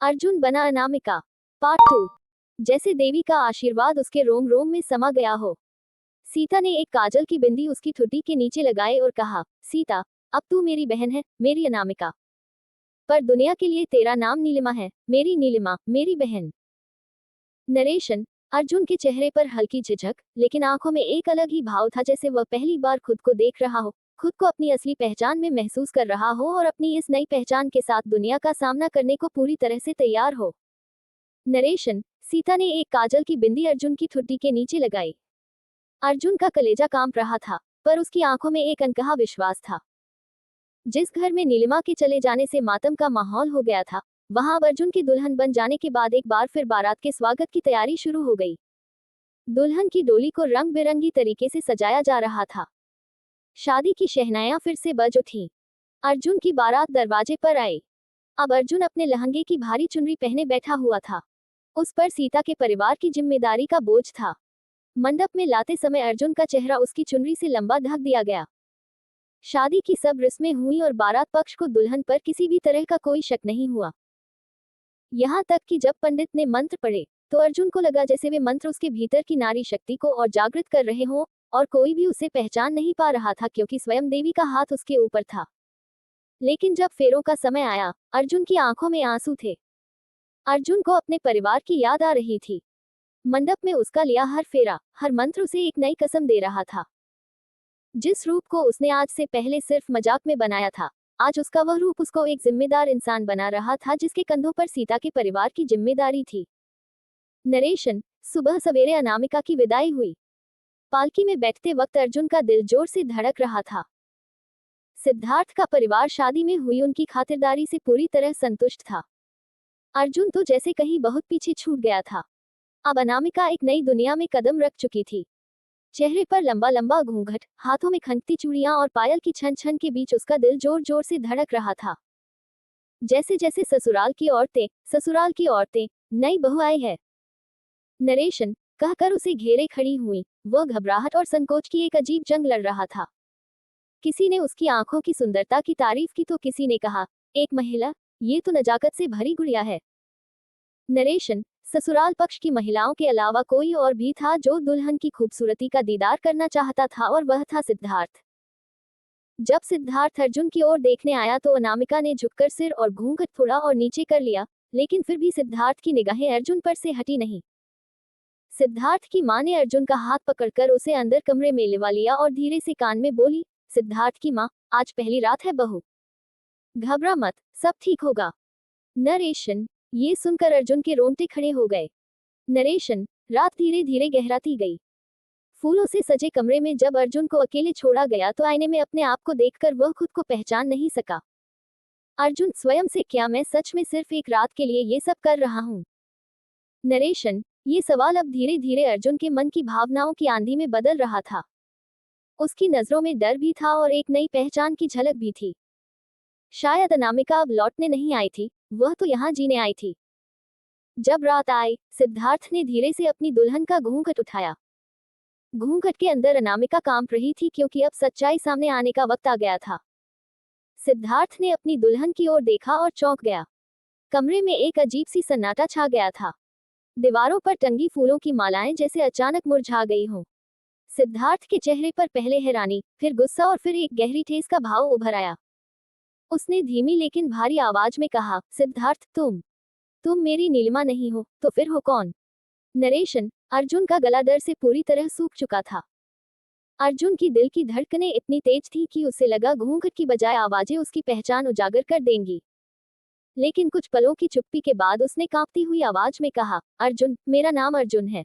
अर्जुन बना अनामिका। पार्ट 2। जैसे देवी का आशीर्वाद उसके रोम रोम में समा गया हो। सीता ने एक काजल की बिंदी उसकी ठुड्डी के नीचे लगाए और कहा, सीता, अब तू मेरी बहन है, मेरी अनामिका। पर दुनिया के लिए तेरा नाम नीलिमा है, मेरी नीलिमा, मेरी बहन। नरेशन। अर्जुन के चेहरे पर हल्की झिझक, लेकिन आंखों में एक अलग ही भाव था, जैसे वह पहली बार खुद को देख रहा हो, खुद को अपनी असली पहचान में महसूस कर रहा हो और अपनी इस नई पहचान के साथ दुनिया का सामना करने को पूरी तरह से तैयार हो। नरेशन। सीता ने एक काजल की बिंदी अर्जुन की ठुड्डी के नीचे लगाई। अर्जुन का कलेजा कांप रहा था, पर उसकी आंखों में एक अनकहा विश्वास था। जिस घर में नीलिमा के चले जाने से मातम का माहौल हो गया था, वहां अब अर्जुन की दुल्हन बन जाने के बाद एक बार फिर बारात के स्वागत की तैयारी शुरू हो गई। दुल्हन की डोली को रंग बिरंगी तरीके से सजाया जा रहा था। शादी की शहनाइयां फिर से बज उठी। अर्जुन की बारात दरवाजे पर आई। अब अर्जुन अपने लहंगे की भारी चुनरी पहने बैठा हुआ था। उस पर सीता के परिवार की जिम्मेदारी का बोझ था। मंडप में लाते समय अर्जुन का चेहरा उसकी चुनरी से लंबा ढक दिया गया। शादी की सब रस्में हुई और बारात पक्ष को दुल्हन पर किसी भी तरह का कोई शक नहीं हुआ। यहाँ तक कि जब पंडित ने मंत्र पढ़े, तो अर्जुन को लगा जैसे वे मंत्र उसके भीतर की नारी शक्ति को और जागृत कर रहे हों, और कोई भी उसे पहचान नहीं पा रहा था क्योंकि स्वयं देवी का हाथ उसके ऊपर था। लेकिन जब फेरों का समय आया, अर्जुन की आंखों में आंसू थे। अर्जुन को अपने परिवार की याद आ रही थी। मंडप में उसका लिया हर फेरा, हर मंत्र उसे एक नई कसम दे रहा था। जिस रूप को उसने आज से पहले सिर्फ मजाक में बनाया था, आज उसका वह रूप उसको एक जिम्मेदार इंसान बना रहा था, जिसके कंधों पर सीता के परिवार की जिम्मेदारी थी। नरेशन। सुबह सवेरे अनामिका की विदाई हुई। पालकी में बैठते वक्त अर्जुन का दिल जोर से धड़क रहा था। सिद्धार्थ का परिवार शादी में हुई उनकी खातिरदारी से पूरी तरह संतुष्ट था। अर्जुन तो जैसे कहीं बहुत पीछे छूट गया था। अब अनामिका एक नई दुनिया में कदम रख चुकी थी। चेहरे पर लंबा लंबा घूंघट, हाथों में खनकती चूड़ियां और पायल की छन छन के बीच उसका दिल जोर जोर से धड़क रहा था। जैसे जैसे ससुराल की औरतें, नई बहू आई है, नरेशन, कहकर उसे घेरे खड़ी हुई। वह घबराहट और संकोच की एक अजीब जंग लड़ रहा था। किसी ने उसकी आंखों की सुंदरता की तारीफ की तो किसी ने कहा, एक महिला, ये तो नजाकत से भरी गुड़िया है। नरेशन। ससुराल पक्ष की महिलाओं के अलावा कोई और भी था जो दुल्हन की खूबसूरती का दीदार करना चाहता था, और वह था सिद्धार्थ। जब सिद्धार्थ अर्जुन की ओर देखने आया तो अनामिका ने झुककर सिर और घूंघट थोड़ा और नीचे कर लिया, लेकिन फिर भी सिद्धार्थ की निगाहें अर्जुन पर से हटी नहीं। सिद्धार्थ की मां ने अर्जुन का हाथ पकड़कर उसे अंदर कमरे में लिवा लिया और धीरे से कान में बोली, सिद्धार्थ की मां, आज पहली रात है बहू, घबरा मत, सब ठीक होगा। नरेशन। ये सुनकर अर्जुन के रोंगटे खड़े हो गए। नरेशन। रात धीरे धीरे गहराती गई। फूलों से सजे कमरे में जब अर्जुन को अकेले छोड़ा गया तो आईने में अपने आप को देखकर वह खुद को पहचान नहीं सका। अर्जुन स्वयं से, क्या मैं सच में सिर्फ एक रात के लिए ये सब कर रहा हूँ? नरेशन। ये सवाल अब धीरे धीरे अर्जुन के मन की भावनाओं की आंधी में बदल रहा था। उसकी नजरों में डर भी था और एक नई पहचान की झलक भी थी। शायद अनामिका अब लौटने नहीं आई थी, वह तो यहाँ जीने आई थी। जब रात आई, सिद्धार्थ ने धीरे से अपनी दुल्हन का घूंघट उठाया। घूंघट के अंदर अनामिका कांप रही थी क्योंकि अब सच्चाई सामने आने का वक्त आ गया था। सिद्धार्थ ने अपनी दुल्हन की ओर देखा और चौंक गया। कमरे में एक अजीब सी सन्नाटा छा गया था। दीवारों पर टंगी फूलों की मालाएं जैसे अचानक मुरझा गई हों। सिद्धार्थ के चेहरे पर पहले हैरानी, फिर गुस्सा और फिर एक गहरी ठेस का भाव उभर आया। उसने धीमी लेकिन भारी आवाज में कहा, सिद्धार्थ, तुम मेरी नीलिमा नहीं हो, तो फिर हो कौन? नरेशन। अर्जुन का गला डर से पूरी तरह सूख चुका था। अर्जुन की दिल की धड़कनें इतनी तेज थी कि उसे लगा घूंघट की बजाय आवाजें उसकी पहचान उजागर कर देंगी। लेकिन कुछ पलों की चुप्पी के बाद उसने कांपती हुई आवाज में कहा, अर्जुन, मेरा नाम अर्जुन है,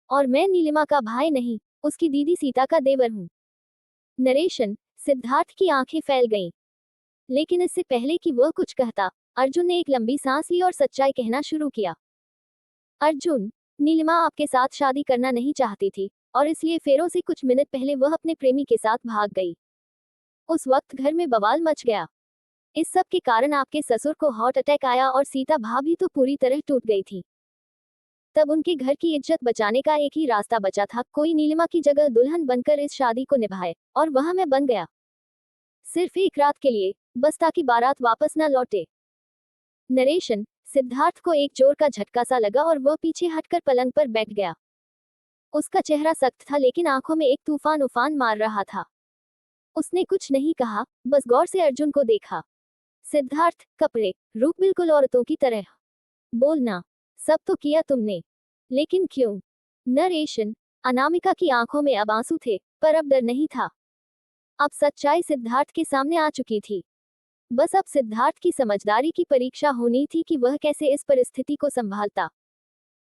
और मैं नीलिमा का भाई नहीं, उसकी दीदी सीता का देवर हूँ। नरेशन। सिद्धार्थ की आंखें फैल गईं। लेकिन इससे पहले कि वह कुछ कहता, अर्जुन ने एक लंबी सांस ली और सच्चाई कहना शुरू किया। अर्जुन, नीलिमा आपके साथ शादी करना नहीं चाहती थी, और इसलिए फेरों से कुछ मिनट पहले वह अपने प्रेमी के साथ भाग गई। उस वक्त घर में बवाल मच गया। इस सब के कारण आपके ससुर को हार्ट अटैक आया और सीता भाभी तो पूरी तरह टूट गई थी। तब उनके घर की इज्जत बचाने का एक ही रास्ता बचा था, कोई नीलिमा की जगह दुल्हन बनकर इस शादी को निभाए, और वह मैं बन गया। सिर्फ एक रात के लिए, बस ताकि बारात वापस न लौटे। नरेशन। सिद्धार्थ को एक जोर का झटका सा लगा और वह पीछे हटकर पलंग पर बैठ गया। उसका चेहरा सख्त था लेकिन आंखों में एक तूफान उफान मार रहा था। उसने कुछ नहीं कहा, बस गौर से अर्जुन को देखा। सिद्धार्थ, कपड़े, रूप बिल्कुल औरतों की तरह। बोलना, सब तो किया तुमने, लेकिन क्यों? नरेशन। अनामिका की आंखों में अब आंसू थे, पर अब डर नहीं था। अब सच्चाई सिद्धार्थ के सामने आ चुकी थी। बस अब सिद्धार्थ की समझदारी की परीक्षा होनी थी कि वह कैसे इस परिस्थिति को संभालता।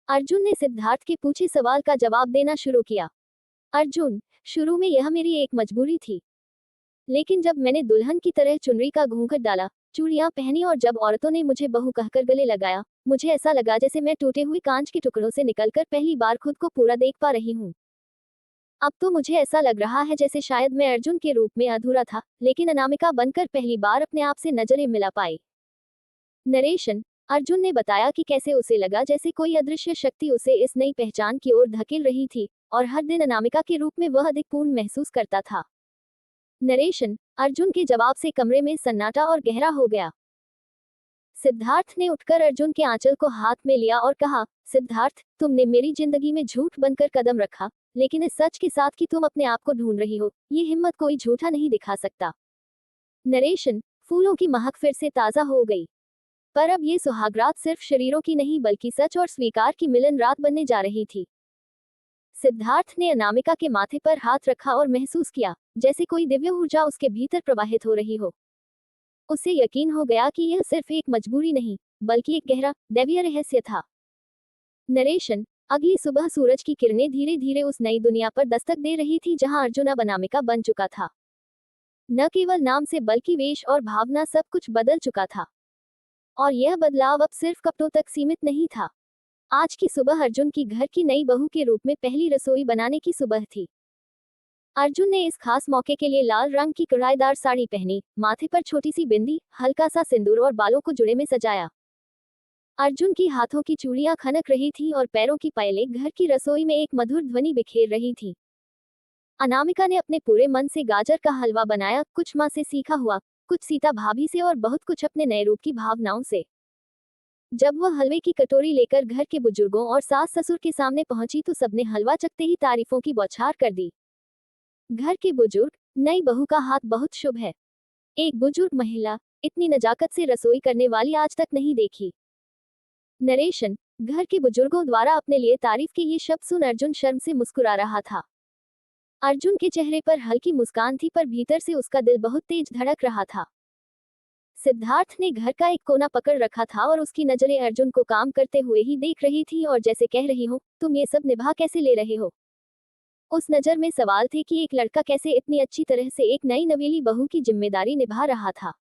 अर्जुन ने सिद्धार्थ के पूछे सवाल का जवाब देना शुरू किया। अर्जुन, शुरू में यह मेरी एक मजबूरी थी, लेकिन जब मैंने दुल्हन की तरह चुनरी का घूंघट डाला, चूड़ियां पहनी और जब औरतों ने मुझे बहू कहकर गले लगाया, मुझे ऐसा लगा जैसे मैं टूटे हुए कांच के टुकड़ों से निकलकर पहली बार खुद को पूरा देख पा रही हूँ। अब तो मुझे ऐसा लग रहा है जैसे शायद मैं अर्जुन के रूप में अधूरा था, लेकिन अनामिका बनकर पहली बार अपने आप से नजरें मिला पाई। नरेशन। अर्जुन ने बताया कि कैसे उसे लगा जैसे कोई अदृश्य शक्ति उसे इस नई पहचान की ओर धकेल रही थी, और हर दिन अनामिका के रूप में वह अधिक पूर्ण महसूस करता था। नरेशन। अर्जुन के जवाब से कमरे में सन्नाटा और गहरा हो गया। सिद्धार्थ ने उठकर अर्जुन के आंचल को हाथ में लिया और कहा, सिद्धार्थ, तुमने मेरी जिंदगी में झूठ बनकर कदम रखा, लेकिन इस सच के साथ कि तुम अपने आप को ढूंढ रही हो, ये हिम्मत कोई झूठा नहीं दिखा सकता। नरेशन। फूलों की महक फिर से ताजा हो गई, पर अब ये सुहागरात सिर्फ शरीरों की नहीं बल्कि सच और स्वीकार की मिलन रात बनने जा रही थी। सिद्धार्थ ने अनामिका के माथे पर हाथ रखा और महसूस किया जैसे कोई दिव्य ऊर्जा उसके भीतर प्रवाहित हो रही हो। उसे यकीन हो गया कि यह सिर्फ एक मजबूरी नहीं, बल्कि एक गहरा, दैवीय रहस्य था। नरेशन। अगली सुबह सूरज की किरणें धीरे धीरे उस नई दुनिया पर दस्तक दे रही थी जहां अर्जुन अब अनामिका बन चुका था। न केवल नाम से बल्कि वेश और भावना, सब कुछ बदल चुका था। और यह बदलाव अब सिर्फ कपड़ों तक सीमित नहीं था। आज की सुबह अर्जुन की घर की नई बहू के रूप में पहली रसोई बनाने की सुबह थी। अर्जुन ने इस खास मौके के लिए लाल रंग की कढ़ाईदार साड़ी पहनी, माथे पर छोटी सी बिंदी, हल्का सा सिंदूर और बालों को जुड़े में सजाया। अर्जुन की हाथों की चूड़ियां खनक रही थीं और पैरों की पायलें घर की रसोई में एक मधुर ध्वनि बिखेर रही थीं। अनामिका ने अपने पूरे मन से गाजर का हलवा बनाया, कुछ माँ से सीखा हुआ, कुछ सीता भाभी से और बहुत कुछ अपने नए रूप की भावनाओं से। जब वह हलवे की कटोरी लेकर घर के बुजुर्गों और सास ससुर के सामने पहुंची तो सबने हलवा चखते ही तारीफों की बौछार कर दी। घर के बुजुर्ग, नई बहू का हाथ बहुत शुभ है। एक बुजुर्ग महिला, इतनी नजाकत से रसोई करने वाली आज तक नहीं देखी। नरेशन। घर के बुजुर्गों द्वारा अपने लिए तारीफ के ये शब्द सुन अर्जुन शर्म से मुस्कुरा रहा था। अर्जुन के चेहरे पर हल्की मुस्कान थी, पर भीतर से उसका दिल बहुत तेज धड़क रहा था। सिद्धार्थ ने घर का एक कोना पकड़ रखा था और उसकी नजरें अर्जुन को काम करते हुए ही देख रही थी और जैसे कह रही हो, तुम ये सब निभा कैसे ले रहे हो। उस नजर में सवाल थे कि एक लड़का कैसे इतनी अच्छी तरह से एक नई नवेली बहू की जिम्मेदारी निभा रहा था।